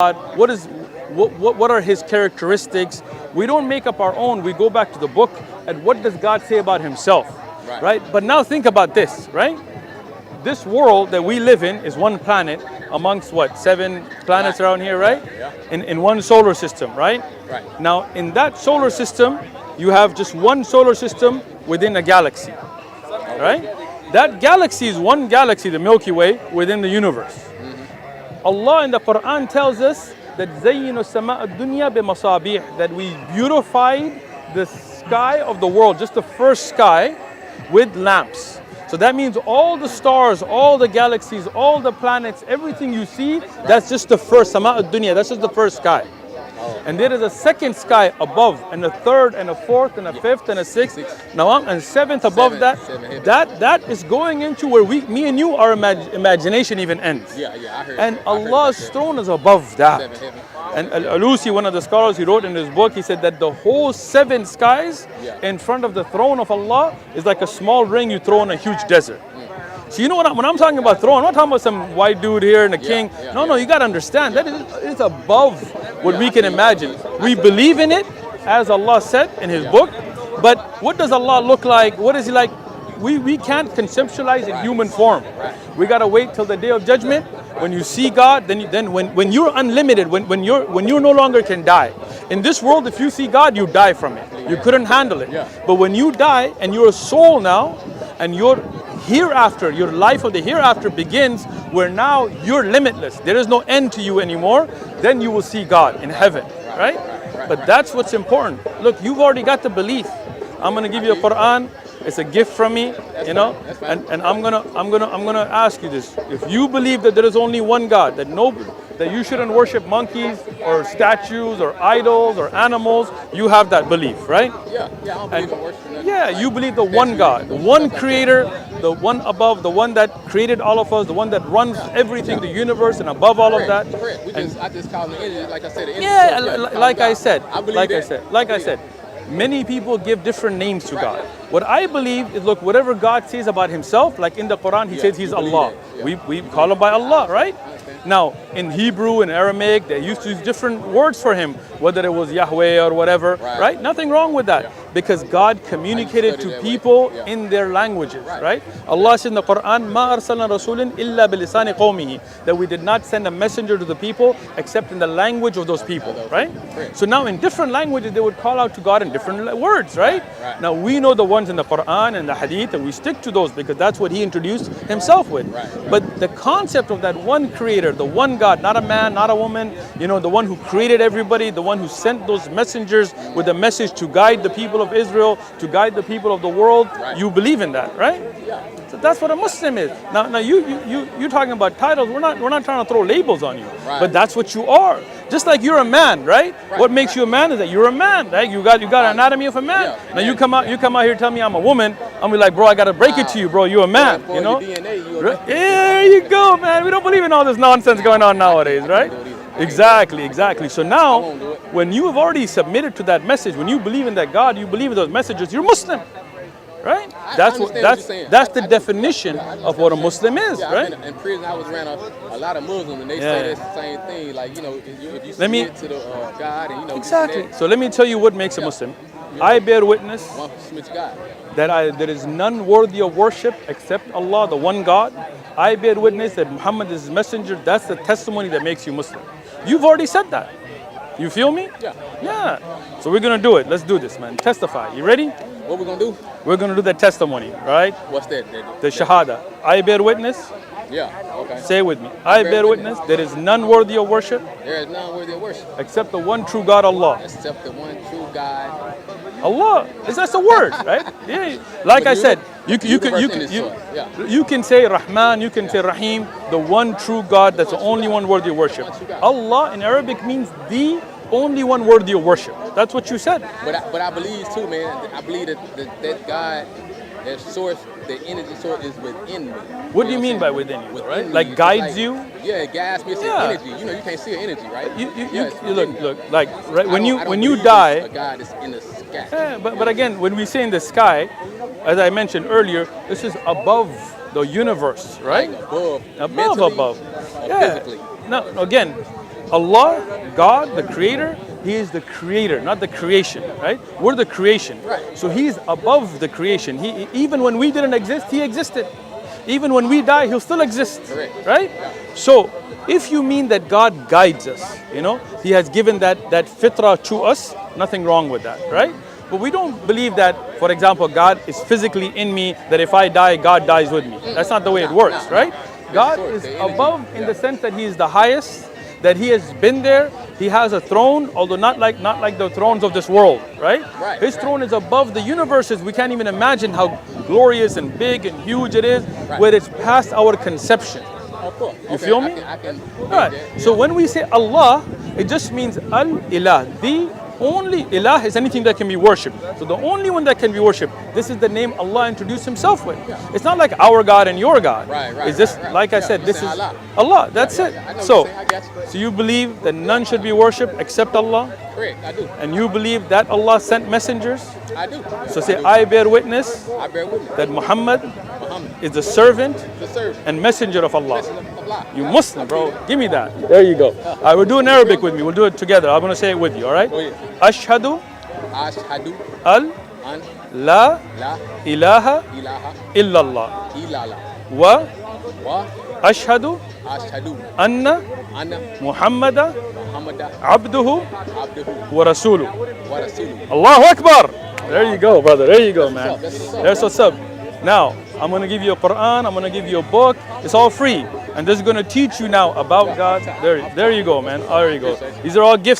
God? What are his characteristics? We don't make up our own. We go back to the book and what does God say about himself, right? But now think about this, right? This world that we live in is one planet amongst what, 7 planets around here, right? In one solar system, right? Now in that solar system, you have just one solar system within a galaxy, right? That galaxy is one galaxy, the Milky Way, within the universe. Allah in the Quran tells us that زَيِّنُ السَّمَاءَ الدُّنْيَا بِمَصَابِيحِ, that we beautified the sky of the world, just the first sky, with lamps. So that means all the stars, all the galaxies, all the planets, everything you see, that's just the first Sama' ad-Dunya, that's just the first sky. And there is a second sky above, and a third, and a fourth, and a fifth, and a sixth, and seventh above that. That is going into where me and you, our imagination even ends. I heard. And Allah's throne is above that. And Al-Alusi, one of the scholars, he wrote in his book, he said that the whole 7 skies in front of the throne of Allah is like a small ring you throw in a huge desert. So you know when I'm talking about throne, I'm not talking about some white dude here and a king. No, you got to understand that it's above what we can imagine. We believe in it, as Allah said in His book, but what does Allah look like? What is He like? We can't conceptualize in human form. We got to wait till the day of judgment. When you see God, then when you're unlimited, when you no longer can die. In this world, if you see God, you die from it. You couldn't handle it. But when you die and you're a soul now, and you're hereafter, your life of the hereafter begins, where now you're limitless. There is no end to you anymore. Then you will see God in heaven, right? But that's what's important. Look, you've already got the belief. I'm gonna give you a Quran. It's a gift from me, you know, and I'm gonna ask you this: if you believe that there is only one God, that you shouldn't worship monkeys or statues or idols or animals, you have that belief, right? I don't believe in worshiping nothing. Yeah, you believe the one God, the one Creator, the one above, the one that created all of us, the one that runs everything, the universe, and above all of that. I just call it energy, like I said. Like I said, like I said. Many people give different names to God. What I believe is, look, whatever God says about himself, like in the Quran, he says he's Allah. We call him by Allah, right? Now, in Hebrew and Aramaic, they used to use different words for him, whether it was Yahweh or whatever, right? Nothing wrong with that, because God communicated to people in their languages, right? Allah said in the Quran, "Ma arsalna rasulin illa bilisani qawmihi," that we did not send a messenger to the people except in the language of those people, right? So now in different languages, they would call out to God in different words, right? Now we know the ones in the Quran and the Hadith, and we stick to those because that's what He introduced Himself with. But the concept of that one Creator, the one God, not a man, not a woman, you know, the one who created everybody, the one who sent those messengers with a message to guide the people of Israel, to guide the people of the world, you believe in that, right? So that's what a Muslim is. Now you're talking about titles. We're not trying to throw labels on you, but that's what you are. Just like you're a man, right? What makes you a man is that you're a man, right? You got an anatomy of a man. Now you come out here tell me I'm a woman. I'm be like, bro, I gotta break it to you, bro. You're a man, you know? There you go, man. We don't believe in all this nonsense going on nowadays, right? Exactly. So now, when you have already submitted to that message, when you believe in that God, you believe in those messages, you're Muslim, right? That's the definition of what a Muslim is, right? In prison, I was around a lot of Muslims, and they say the same thing. Like, you know, if you submit to the God, and you know, exactly. So let me tell you what makes a Muslim. I bear witness that there is none worthy of worship except Allah, the one God. I bear witness that Muhammad is His messenger. That's the testimony that makes you Muslim. You've already said that. You feel me? Yeah. So we're gonna do it. Let's do this, man. Testify. You ready? What we gonna do? We're gonna do the testimony, right? What's that? The Shahada. I bear witness. Okay. Say it with me. I bear witness. There is none worthy of worship. There is none worthy of worship. Except the one true God, Allah. Except the one true God. Allah. That's a word, right? Yeah. Like I said, you can say Rahman, you can say Rahim, the one true God, that's the only one worthy of worship. Allah in Arabic means the only one worthy of worship. That's what you said. But I believe too, man. I believe that God, that source, the energy source is within me. What do you mean by within you? Right? Like guides you? Yeah, it guides me. It's energy. You know, you can't see an energy, right? You look like right when you die. A God is in the sky. Yeah, but again, when we say in the sky, as I mentioned earlier, this is above the universe, right? Like above. Yeah. Physically. No, again, Allah, God, the creator, He is the creator, not the creation, right? We're the creation. Right. So He's above the creation. Even when we didn't exist, He existed. Even when we die, He'll still exist, Correct. right? So if you mean that God guides us, He has given that fitrah to us, nothing wrong with that, right? But we don't believe that, for example, God is physically in me, that if I die, God dies with me. That's not the way it works, right? God is above in the sense that He is the highest, that He has been there. He has a throne, although not like the thrones of this world, right? Right, His throne is above the universes. We can't even imagine how glorious and big and huge it is, where it's past our conception. Of course. You feel me? I can Right. So when we say Allah, it just means Al-Ilah. The only Ilah is anything that can be worshipped. So the only one that can be worshipped, this is the name Allah introduced Himself with. It's not like our God and your God. Right. It's just, like I said, this is Allah. That's it. I know So, what you're saying. I got you. so you believe that none should be worshipped except Allah? Correct, I do. And you believe that Allah sent messengers? I do. So say, I bear witness I bear witness. that Muhammad Muhammad, is the servant the servant, and messenger of Allah. of Allah. You Muslim, bro. Give me that. There you go. All right, we're doing Arabic with me. We'll do it together. I'm going to say it with you, all right? Go ahead. Ashhadu Ashhadu al an la la ilaha ilaha illallah illallah wa wa ashhadu ashhadu anna anna Muhammada Muhammadan abduhu abduhu wa rasuluh. wa rasuluhu. Allahu Akbar. There you go, brother. There you go, man. That's what's up. That's what's up. Now, I'm going to give you a Quran. I'm going to give you a book. It's all free. And this is going to teach you now about God. There you go, man. There you go. These are all gifts.